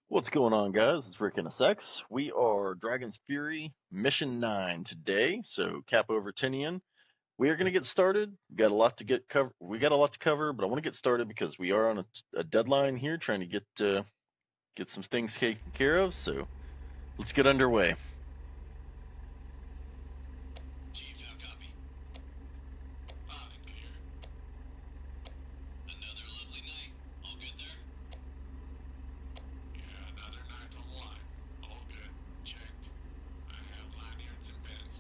What's going on, guys? It's Rick and SX. We are Dragon's Fury Mission 9 today, so cap over Tinian. We are going to get started. We got a lot to cover, but I want to get started because we are on a deadline here, trying to get some things taken care of. So let's get underway. Chief, how copy? Loud and clear. Another lovely night. All good there? Yeah, another night on line. All good. Checked. I have lanyards and pins.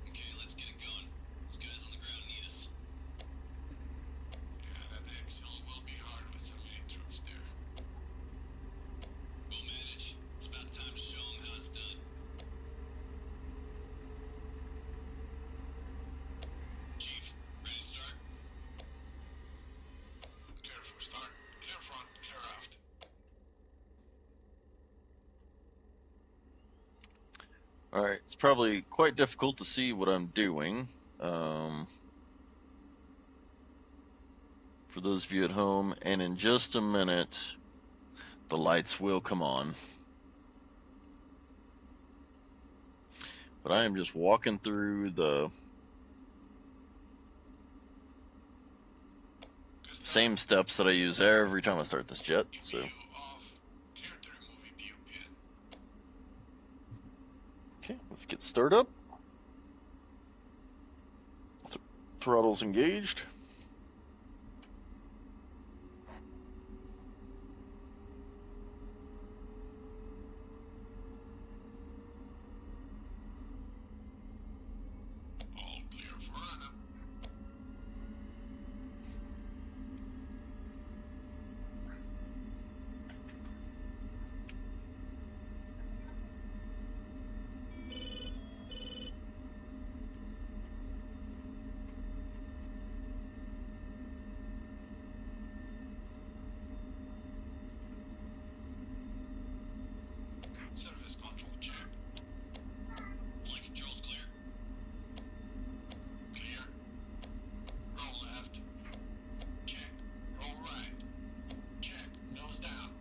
Okay, let's get it going. Those guys on the ground need us. Yeah, that exfil will be hard with so many troops there. We'll manage. It's about time to show them how it's done. Chief, ready to start? Clear for start. Clear front, clear aft. All right, it's probably quite difficult to see what I'm doing. For those of you at home, and in just a minute, the lights will come on. But I am just walking through the same steps that I use every time I start this jet. So EPU off. Clear to remove EPU pin. okay, let's get started up. Throttles engaged. All clear for run-up. Surface control check. Flight controls clear. Clear. Roll left. Check. Roll right. Check. Nose down.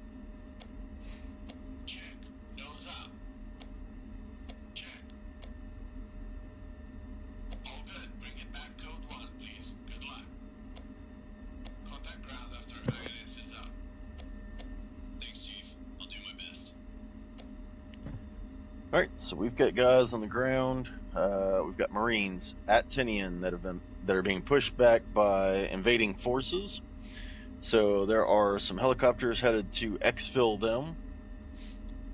Check. Nose up. Check. All good. Bring it back code 1, please. Good luck. Contact ground after INS is out. Thanks, Chief. I'll do my best. All right, so we've got guys on the ground. We've got Marines at Tinian that are being pushed back by invading forces. So there are some helicopters headed to exfil them.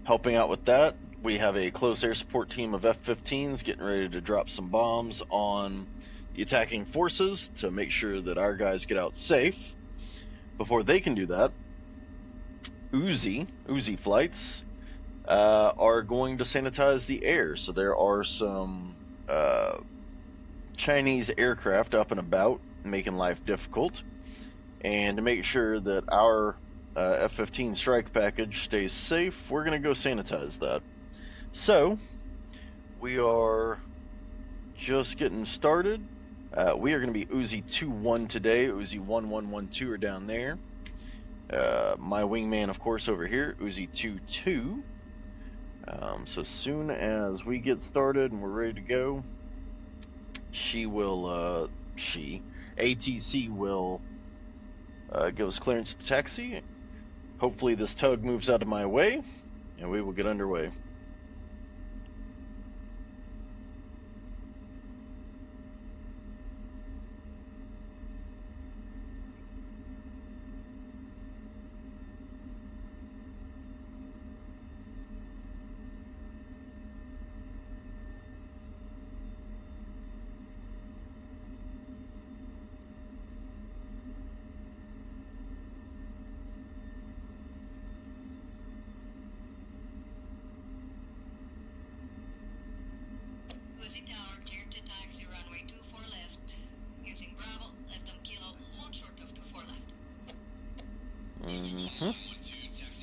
Helping out with that, we have a close air support team of F-15s getting ready to drop some bombs on the attacking forces to make sure that our guys get out safe. Before they can do that, Uzi Flights are going to sanitize the air. So there are some Chinese aircraft up and about, making life difficult. And to make sure that our F-15 strike package stays safe, we're going to go sanitize that. So we are just getting started. We are going to be Uzi 2-1 today. Uzi 1-1-1-2 are down there. My wingman, of course, over here, Uzi 2-2. So as soon as we get started and we're ready to go, ATC will give us clearance to taxi. Hopefully this tug moves out of my way, and we will get underway. Uzi Tower cleared to taxi runway 24 left. Using Bravo, left on Kilo, hold short of 24 left. Mm-hmm. Uzi 1112, taxi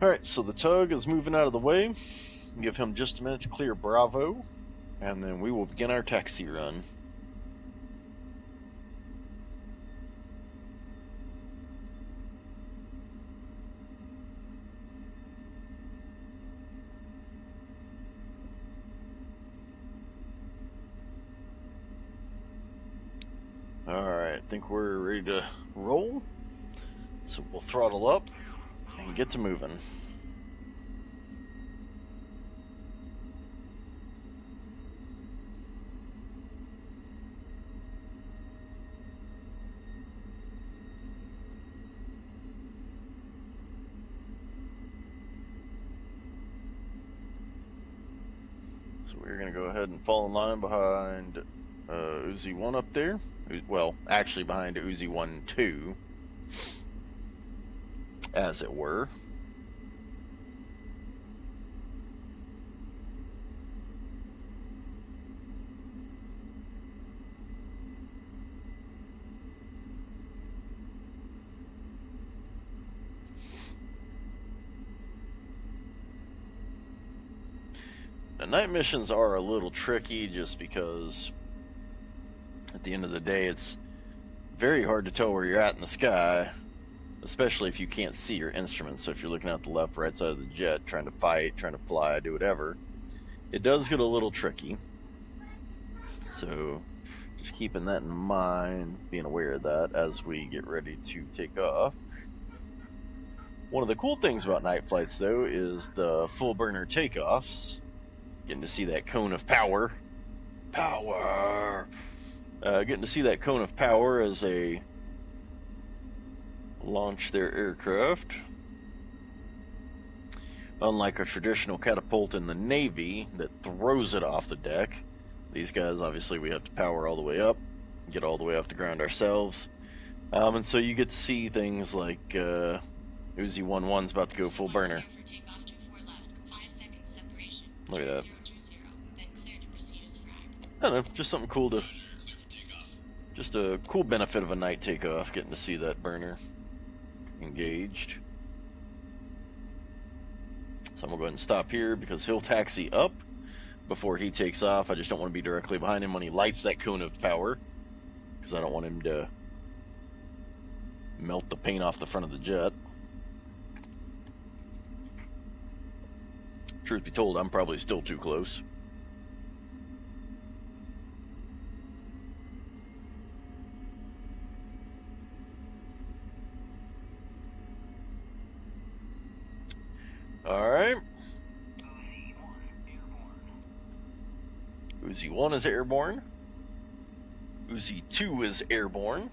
Alright, so the tug is moving out of the way. Give him just a minute to clear Bravo, and then we will begin our taxi run. Alright, I think we're ready to roll. So we'll throttle up and get to moving. So we're going to go ahead and fall in line behind Uzi 1 up there. Well, actually behind Uzi 1 2, as it were. The night missions are a little tricky just because at the end of the day it's very hard to tell where you're at in the sky, especially if you can't see your instruments. So if you're looking out the left, right side of the jet, trying to fight, trying to fly, do whatever, it does get a little tricky. So just keeping that in mind, being aware of that as we get ready to take off. One of the cool things about night flights, though, is the full burner takeoffs. Getting to see that cone of power. Getting to see that cone of power as they launch their aircraft. Unlike a traditional catapult in the Navy that throws it off the deck, these guys, obviously, we have to power all the way up, get all the way off the ground ourselves. And so you get to see things like Uzi 1-1's about to go full burner. Look at that. I don't know, just something cool to... Just a cool benefit of a night takeoff, getting to see that burner engaged. So I'm going to go ahead and stop here because he'll taxi up before he takes off. I just don't want to be directly behind him when he lights that cone of power, because I don't want him to melt the paint off the front of the jet. Truth be told, I'm probably still too close. Alright. Uzi 1 is airborne. Uzi 2 is airborne.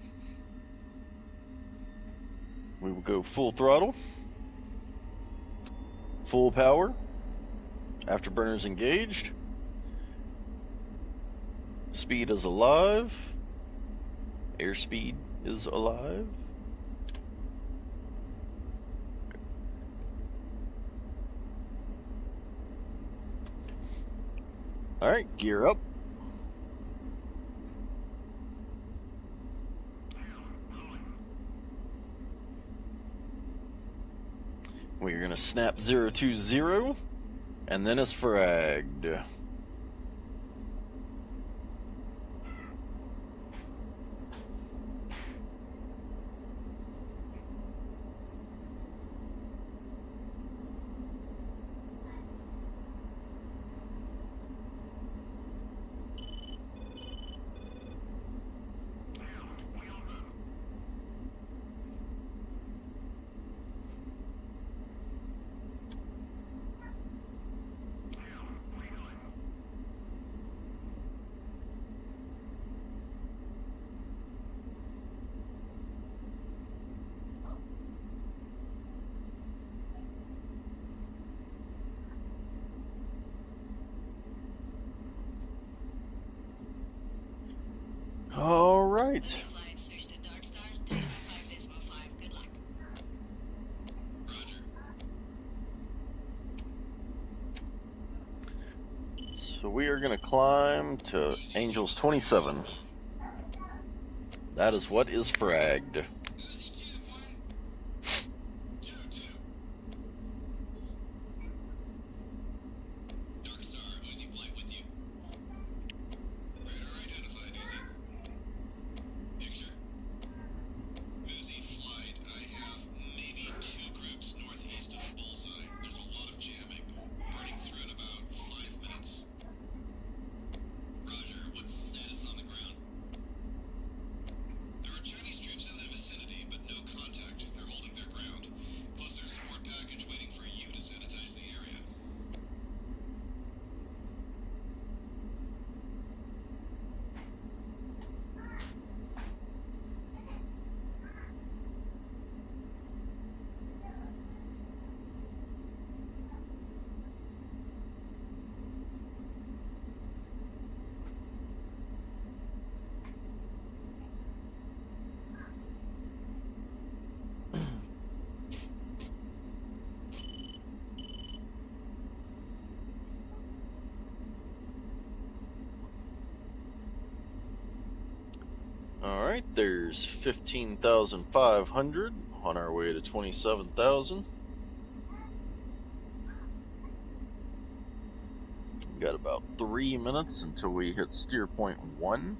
We will go full throttle. Full power. Afterburners engaged. Speed is alive. Airspeed is alive. Alright, gear up. We're going to snap 020, and then it's fragged. All right. Uzi Flight, switch to Darkstar, Takeoff 5.5. Good luck. So we are going to climb to Angels 27. That is what is fragged. Uzi 2-1. 2-2. Alright, there's 15,500 on our way to 27,000. We've got about 3 minutes until we hit steer point 1.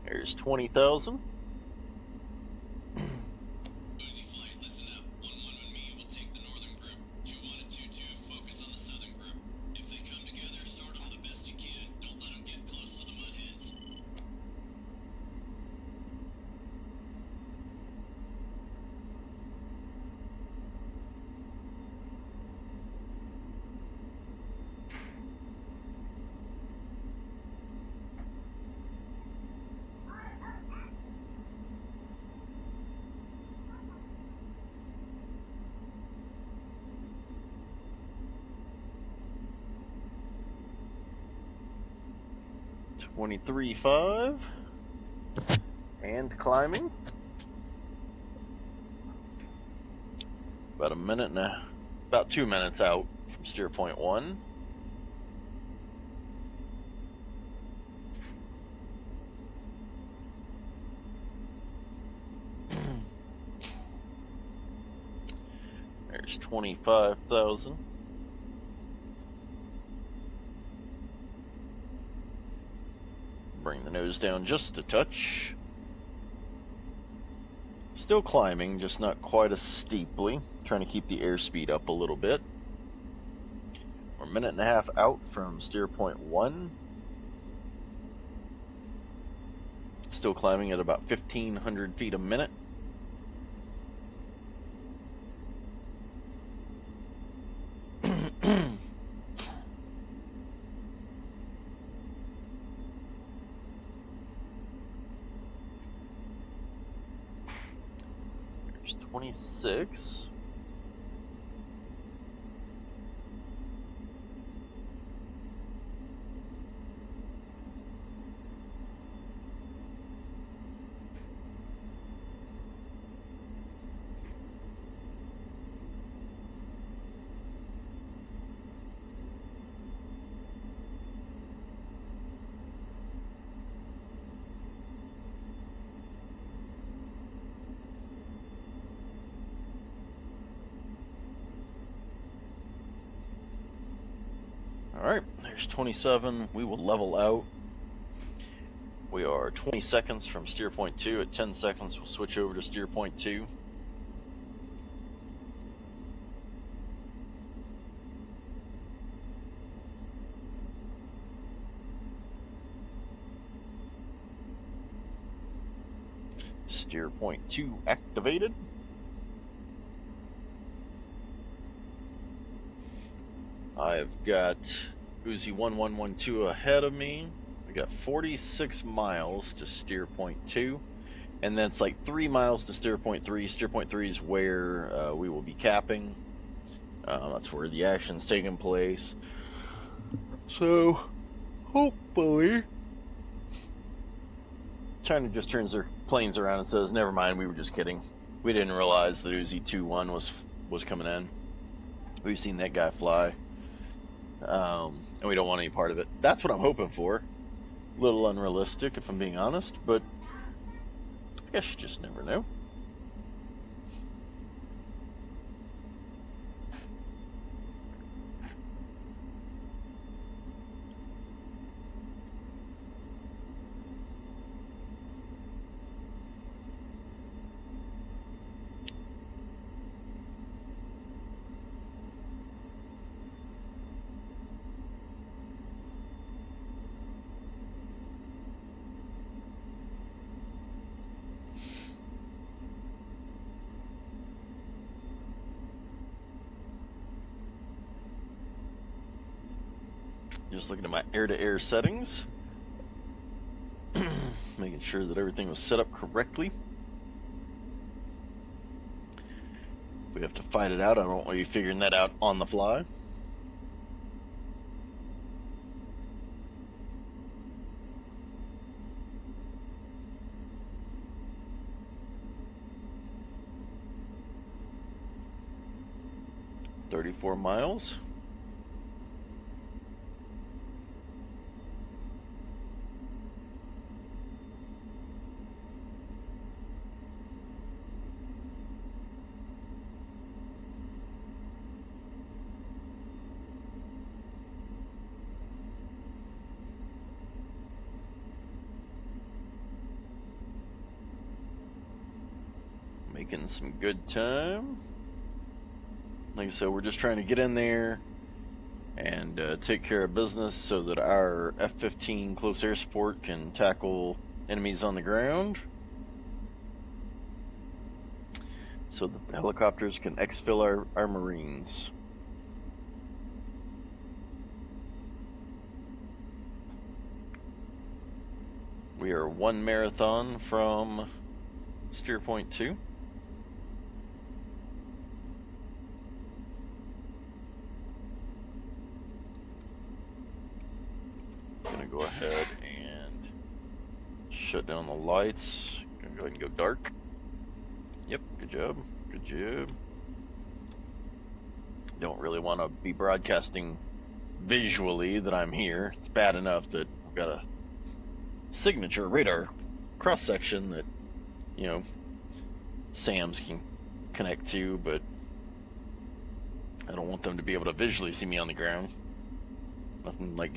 There's 20,000. Uzi Flight, listen up. 1-1 with me will take the northern group. 2-1 and 2-2 focus on the southern group. If they come together, sort them the best you can. Don't let them get close to the mud hens. $23,500 and climbing. About 2 minutes out from steer point 1. There's 25,000. Bring the nose down just a touch. Still climbing, just not quite as steeply. Trying to keep the airspeed up a little bit. We're a minute and a half out from steer point 1. Still climbing at about 1,500 feet a minute. There's 26. Alright, there's 27. We will level out. We are 20 seconds from steer point 2. At 10 seconds, we'll switch over to steer point 2. Steer point 2 activated. I've got Uzi 1112 ahead of me. We got 46 miles to steer point 2, and then it's like 3 miles to steer point 3. Steer point 3 is where we will be capping. That's where the action's taking place. So, hopefully, China just turns their planes around and says, "Never mind, we were just kidding. We didn't realize that Uzi 21 was coming in. We've seen that guy fly." And we don't want any part of it. That's what I'm hoping for. A little unrealistic, if I'm being honest, but I guess you just never know. Just looking at my air-to-air settings. Making sure that everything was set up correctly. If we have to fight it out, I don't want you figuring that out on the fly. "34 miles. Making some good time. Like I said, we're just trying to get in there and take care of business so that our F-15 close air support can tackle enemies on the ground, so that the helicopters can exfil our Marines. We are one marathon from Steerpoint 2. Gonna go ahead and shut down the lights. Gonna go ahead and go dark. Yep, good job. Good job. Don't really want to be broadcasting visually that I'm here. It's bad enough that I've got a signature radar cross section that, you know, SAMs can connect to, but I don't want them to be able to visually see me on the ground. Nothing like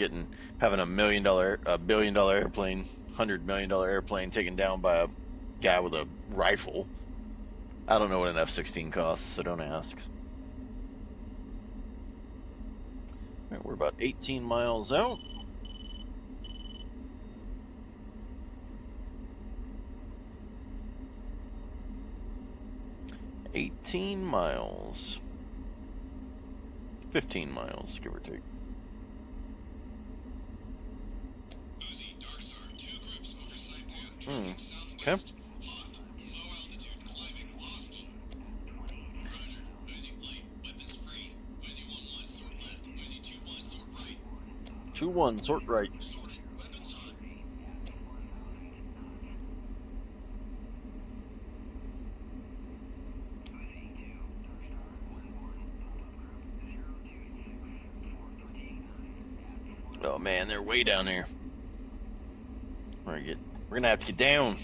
having a $1 billion airplane, $100 million airplane taken down by a guy with a rifle. I don't know what an F-16 costs, so don't ask. All right, we're about 18 miles out. "18 miles. 15 miles, give or take. Uzi, Darkstar, 2 groups over Saipan, tracking Okay. southwest. Hot, low altitude climbing, hostile. Roger. Uzi Flight, weapons free. Uzi 1-1, sort left. Uzi 2-1, sort right. 2-1, sort right. Sorted, weapons hot. Oh man, they're way down there. We're gonna have to get down.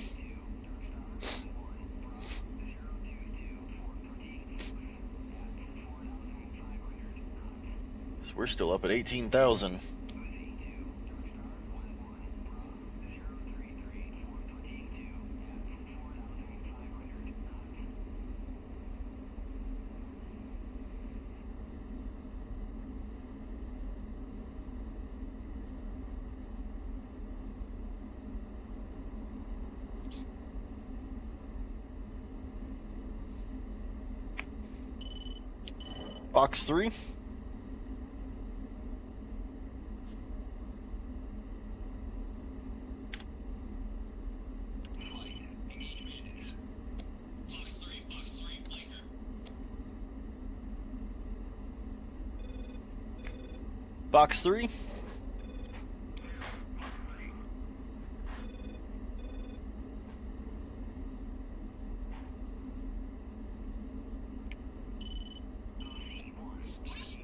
So we're still up at 18,000. Box 3. Fox 3, flanker. Box 3.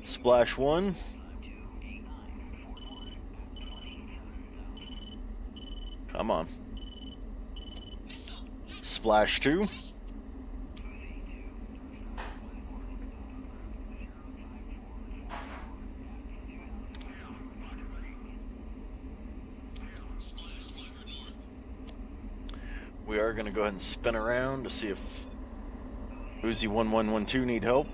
Splash 1. Come on. Splash 2. We are going to go ahead and spin around to see if Uzi 1112 need help.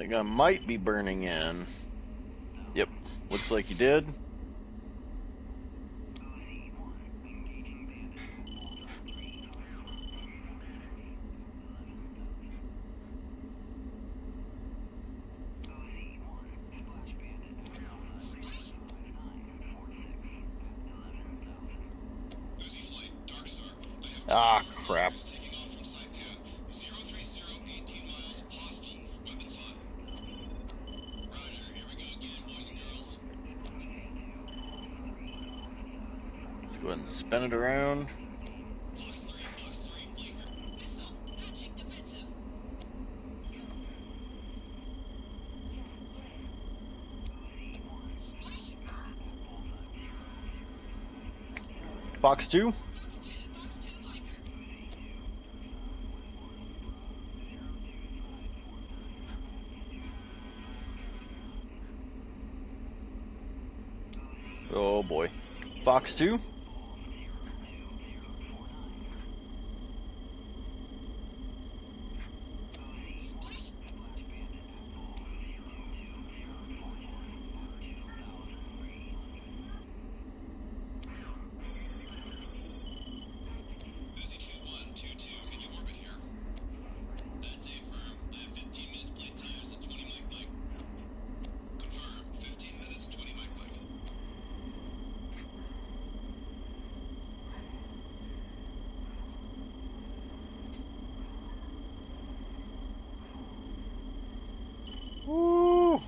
think I might be burning in. Yep, looks like you did. Uzi Flight, Darkstar. I have Ah, crap. taking off from site pad. 030, 18 miles, hostile. Weapons on. Roger, here we go again, boys and girls. Let's go ahead and spin it around. Fox 3, flanker. Missile, magic, defensive. Fox 2. Fox 2, flanker. Oh boy. Fox 2. Uzi 2122, can you orbit here? That's affirm. I have 15 minutes play times and 20 mic mic. Confirm. 15 minutes, 20 mic mic. Woo.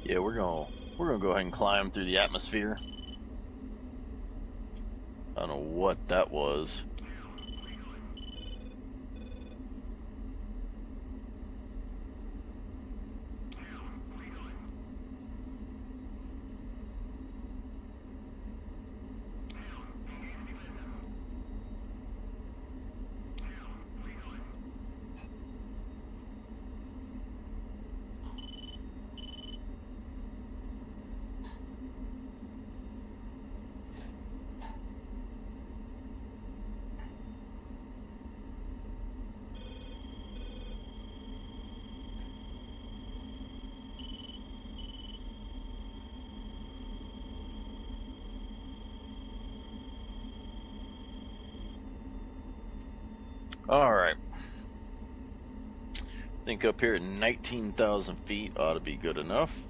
Yeah, we're gonna go ahead and climb through the atmosphere. I don't know what that was. Alright. I think up here at 19,000 feet ought to be good enough.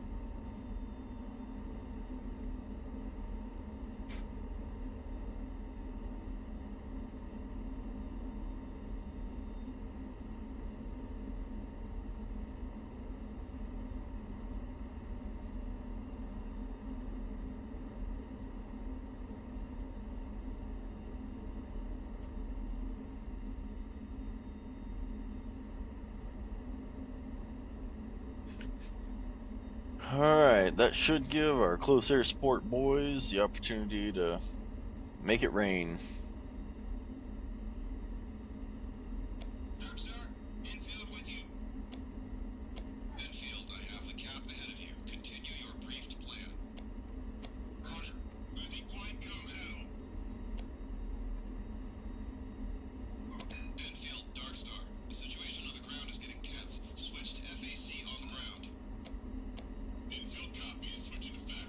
Alright, that should give our close air support boys the opportunity to make it rain. Darkstar, infield with you. Infield, I have the cap ahead of you. Continue your briefed plan. Roger. Uzi Flight, go now. Infield, Darkstar. The situation on the ground is getting tense. Switch to FAC on the ground. Infield copies. Switching to FAC.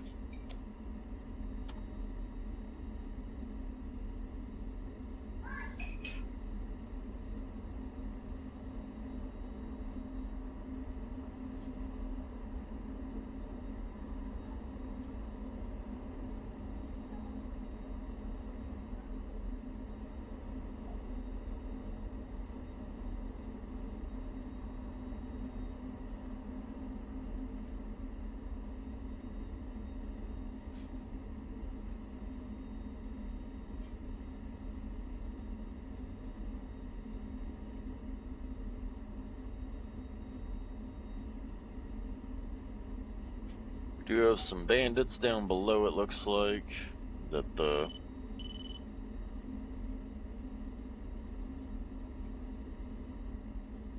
We do have some bandits down below, it looks like.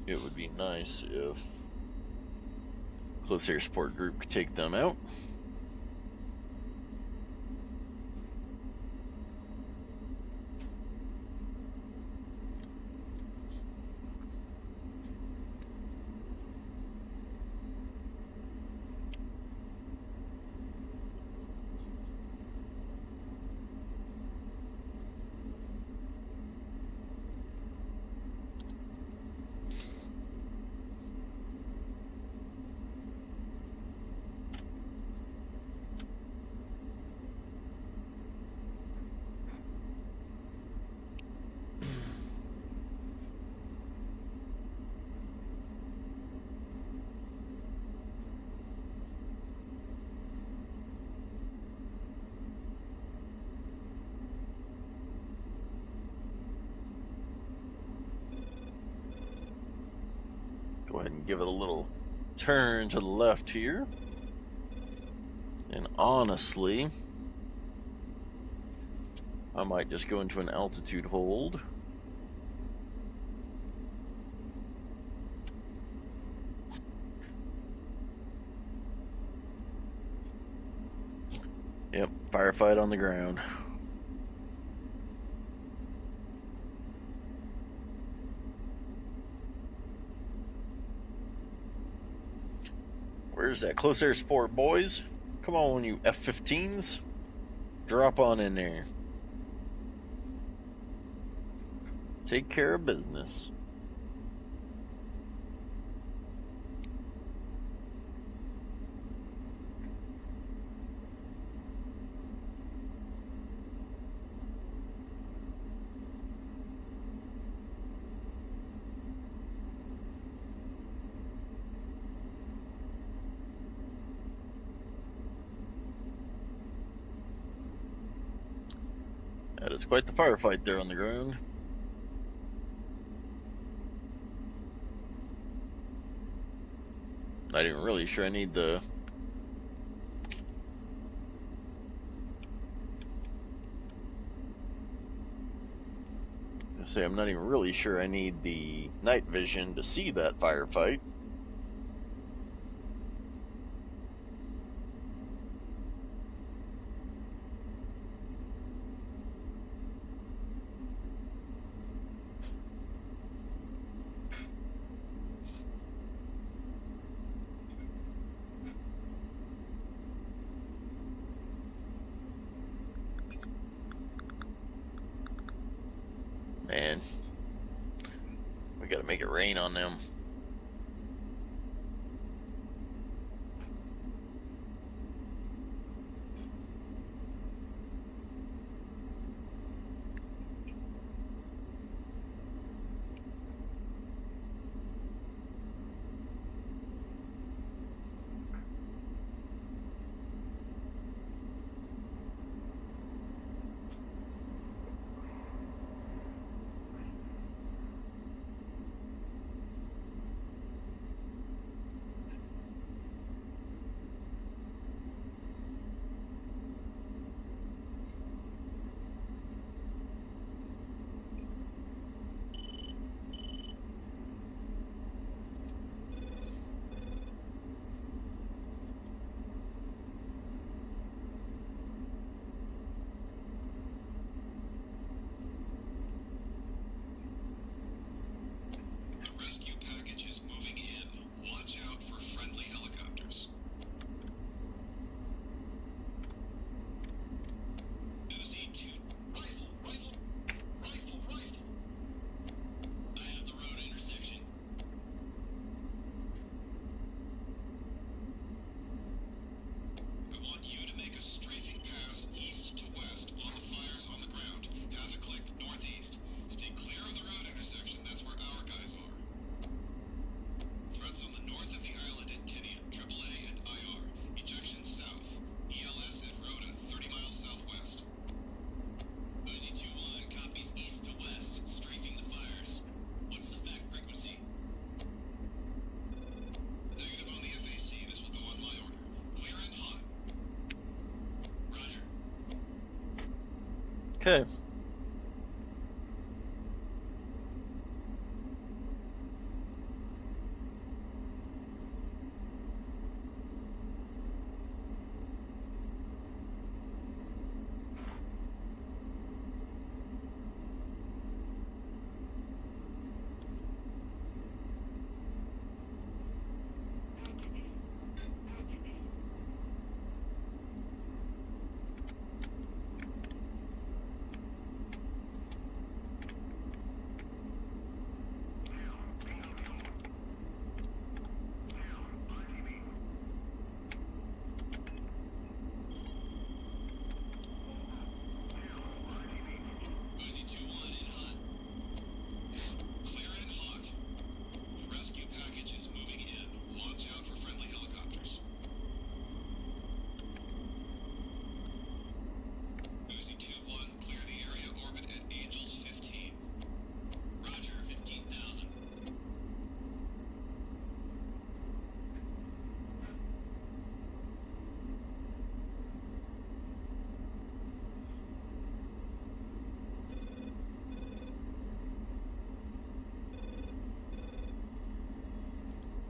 It would be nice if close air support group could take them out. give it a little turn to the left here. And honestly, I might just go into an altitude hold. Yep, firefight on the ground. Where's that close air support, boys? Come on, you F-15s. Drop on in there. Take care of business. That is quite the firefight there on the ground. Not even really sure I need the... I'm not even really sure I need the night vision to see that firefight. Man, we gotta make it rain on them.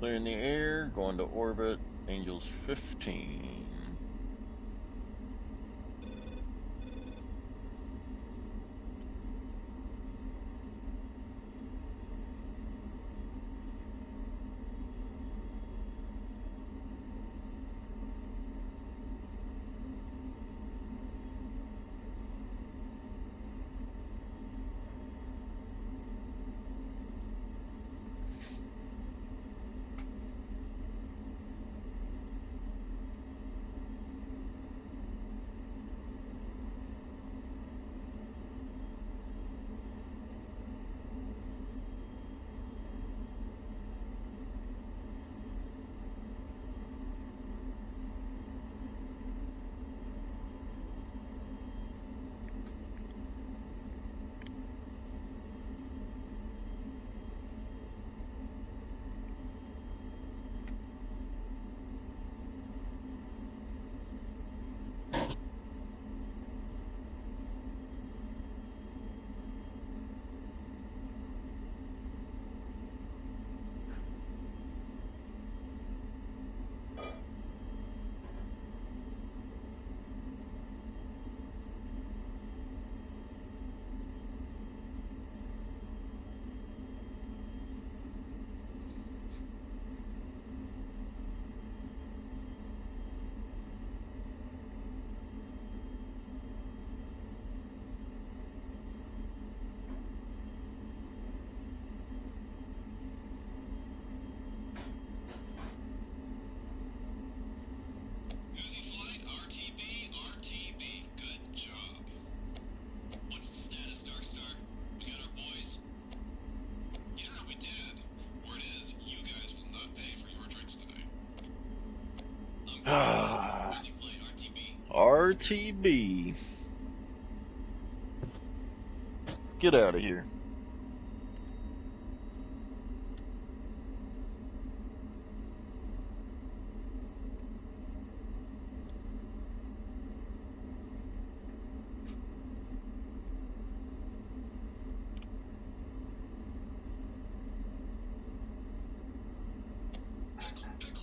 Clearing the air, going to orbit, Angels 15. Uzi Flight, RTB, RTB. Good job. What's the status, Darkstar? We got our boys? Yeah, we did. Word is, you guys will not pay for your drinks tonight. Uzi Flight, RTB. RTB. Let's get out of here. Pickle, pickle.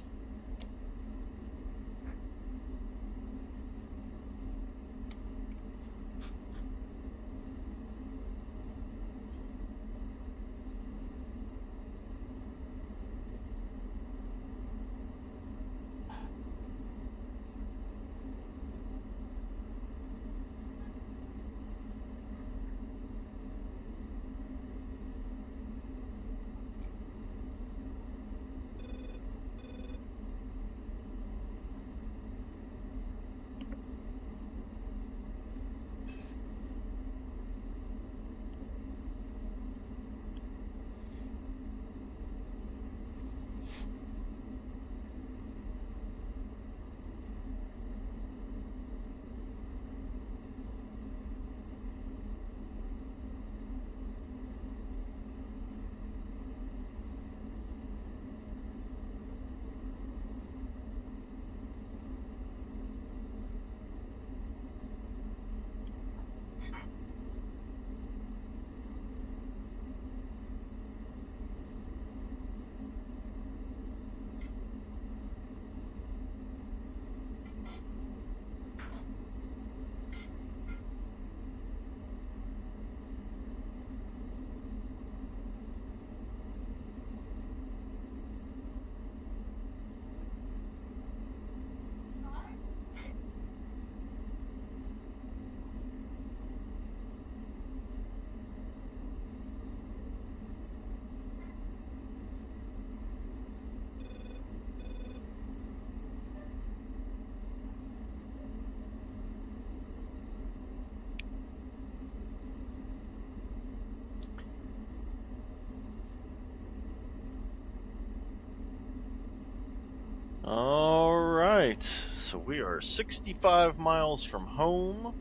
Alright, so we are 65 miles from home,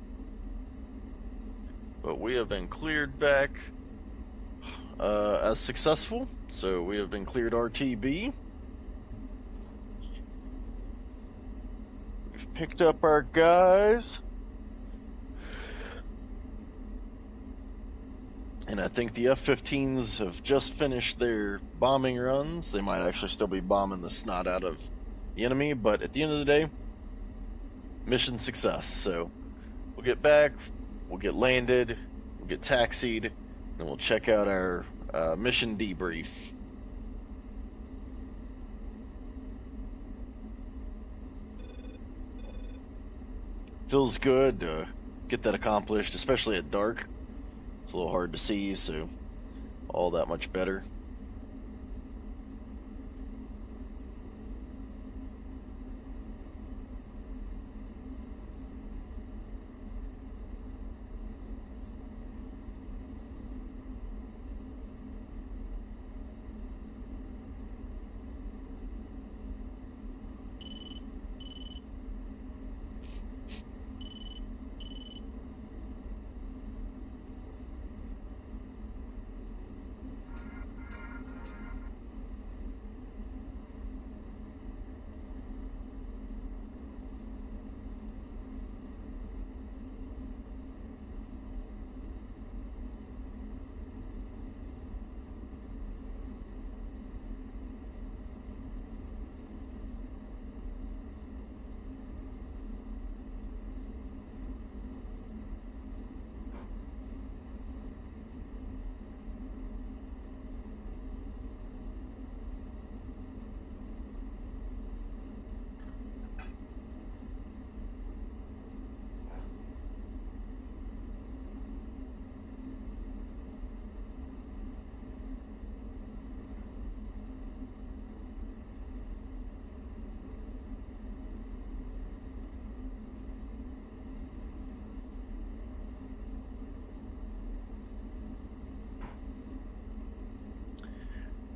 but we have been cleared back as successful, so we have been cleared RTB. We've picked up our guys, And I think the F-15s have just finished their bombing runs. They might actually still be bombing the snot out of the enemy, but at the end of the day, mission success. So we'll get back, we'll get landed, we'll get taxied, and we'll check out our mission debrief. Feels good to get that accomplished, especially at dark. It's a little hard to see, so all that much better.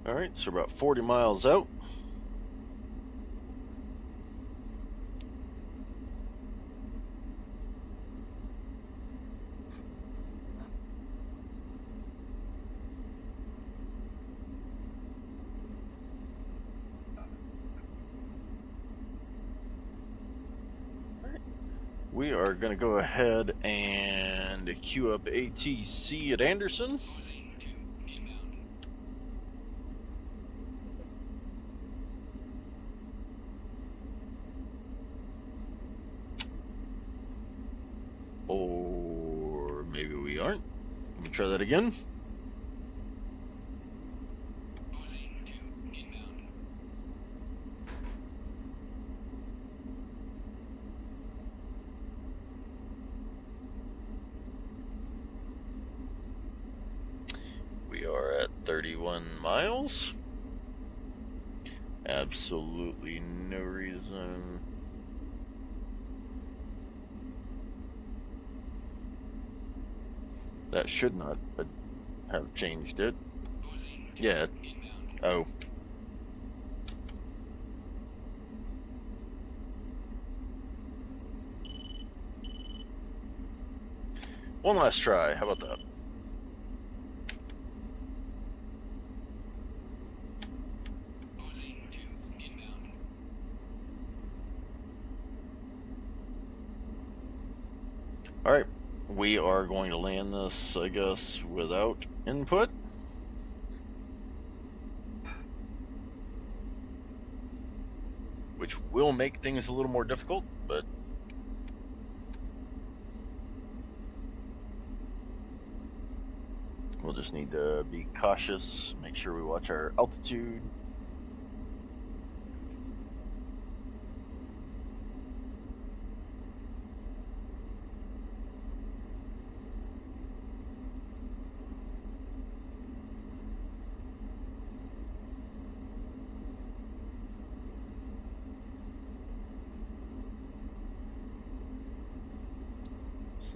Alright, so we're about 40 miles out. We are going to go ahead and queue up ATC at Andersen. Or maybe we aren't. Let me try that again. We are at 31 miles. Absolutely no reason. That should not have changed it. Yeah. Oh. One last try. How about that? Alright. We are going to land this, I guess, without input. Which will make things a little more difficult, but we'll just need to be cautious, make sure we watch our altitude.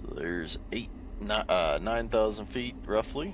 So there's 9,000 feet roughly.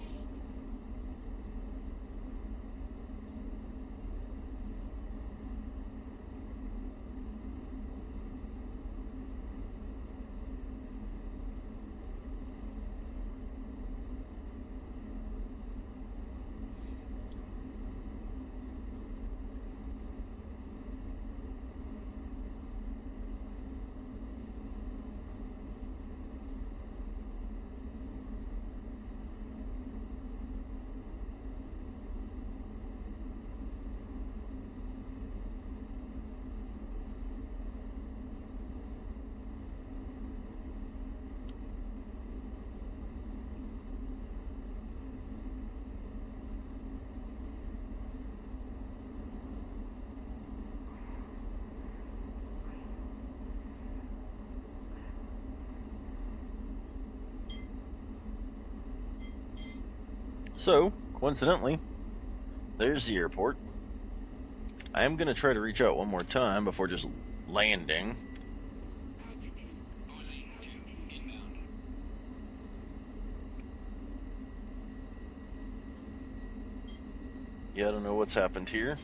So, coincidentally, there's the airport. I am going to try to reach out one more time before just landing. Uzi 2 inbound. Yeah, I don't know what's happened here.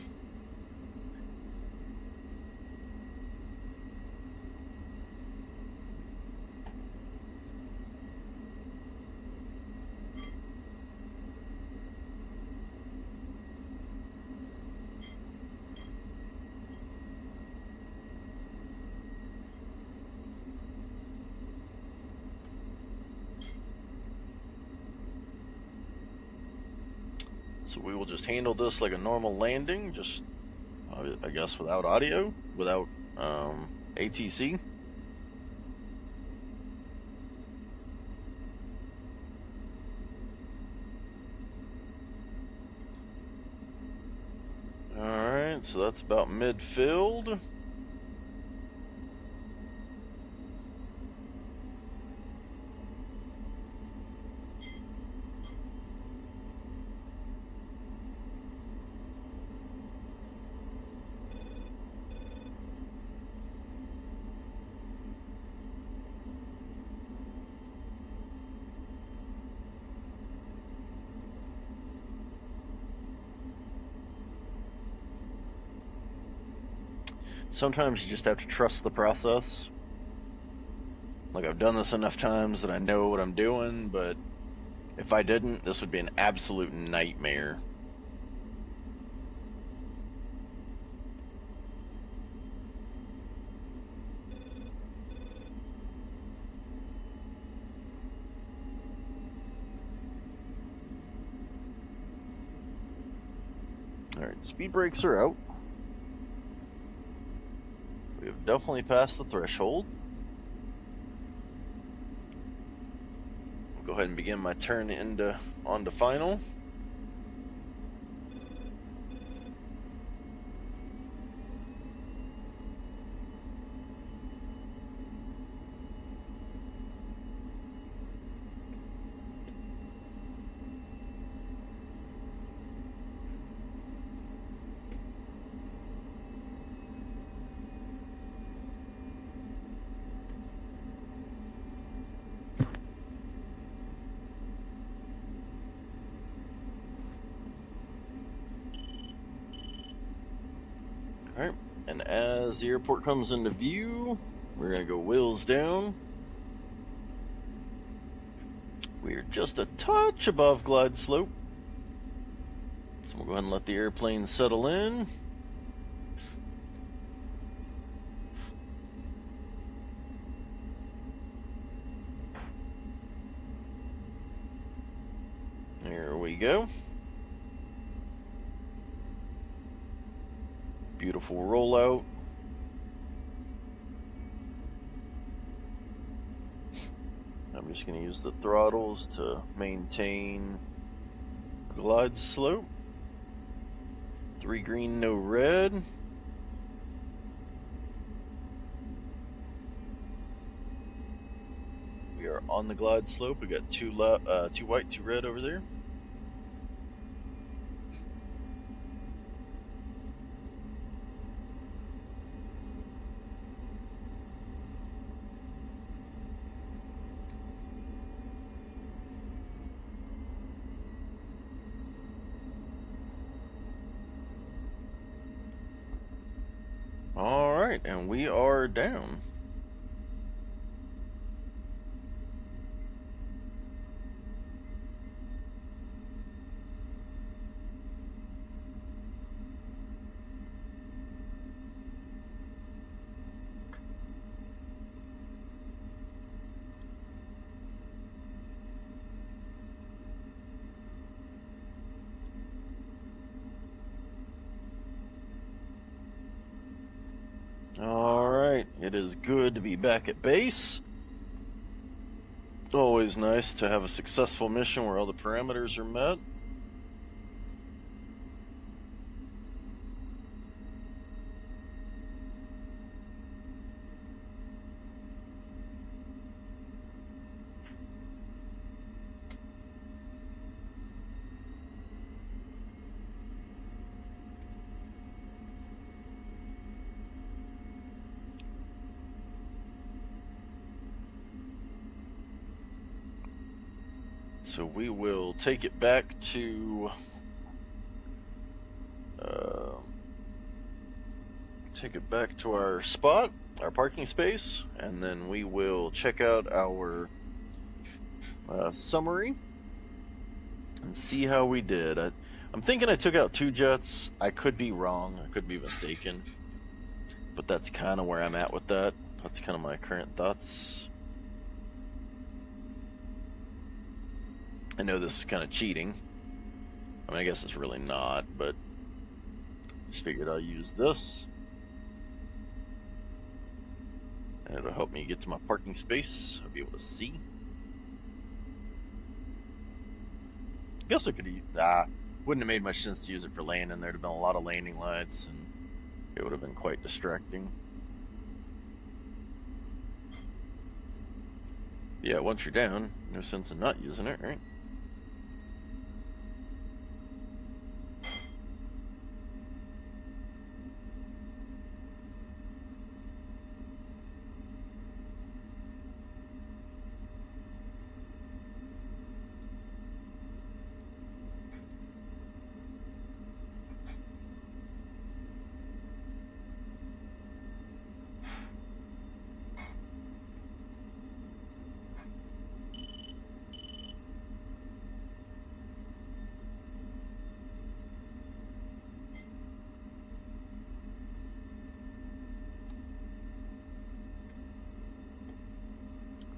So we will just handle this like a normal landing, just, I guess, without audio, without ATC. Alright, so that's about mid-filled. Sometimes you just have to trust the process. Like, I've done this enough times that I know what I'm doing, but if I didn't, this would be an absolute nightmare. Alright, speed brakes are out. We have definitely passed the threshold. I'll go ahead and begin my turn onto final. Alright, and as the airport comes into view, we're going to go wheels down. We're just a touch above glide slope. So we'll go ahead and let the airplane settle in. There we go. Beautiful rollout. I'm just going to use the throttles to maintain the glide slope. 3 green, no red. We are on the glide slope. We got 2 white, 2 red over there. Alright, and we are down. Alright, it is good to be back at base. Always nice to have a successful mission where all the parameters are met. So we will take it back to our spot, our parking space, and then we will check out our summary and see how we did. I'm thinking I took out 2 jets. I could be wrong. I could be mistaken. But that's kind of where I'm at with that. That's kind of my current thoughts. I know this is kind of cheating. I mean, I guess it's really not, but just figured I'll use this. And it'll help me get to my parking space. I'll be able to see. I guess I could use, wouldn't have made much sense to use it for landing. There'd have been a lot of landing lights, and it would have been quite distracting. Yeah, once you're down, no sense in not using it, right?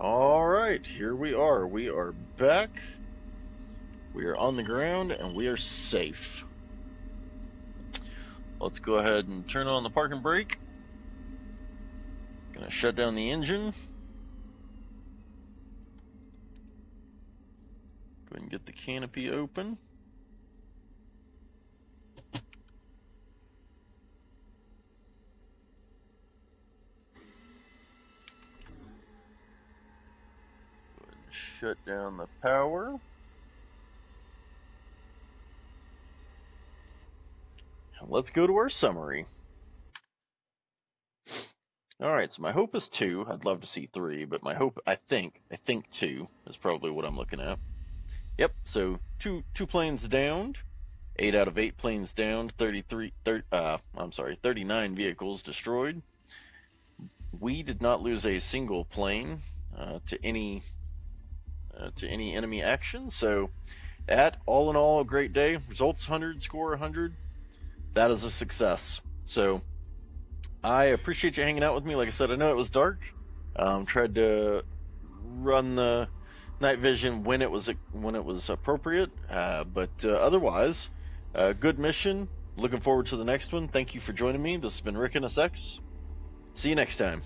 Alright, here we are. We are back. We are on the ground and we are safe. Let's go ahead and turn on the parking brake. Gonna shut down the engine. Go ahead and get the canopy open. Shut down the power. Let's go to our summary. Alright, so my hope is 2. I'd love to see 3, but my hope, I think 2 is probably what I'm looking at. Yep, so two planes downed. 8 out of 8 planes downed. 39 vehicles destroyed. We did not lose a single plane to any enemy action. So, all in all, a great day. Results 100, score 100. That is a success. So, I appreciate you hanging out with me. Like I said, I know it was dark. Tried to run the night vision when it was appropriate. But otherwise, good mission. Looking forward to the next one. Thank you for joining me. This has been Rick NSX. See you next time.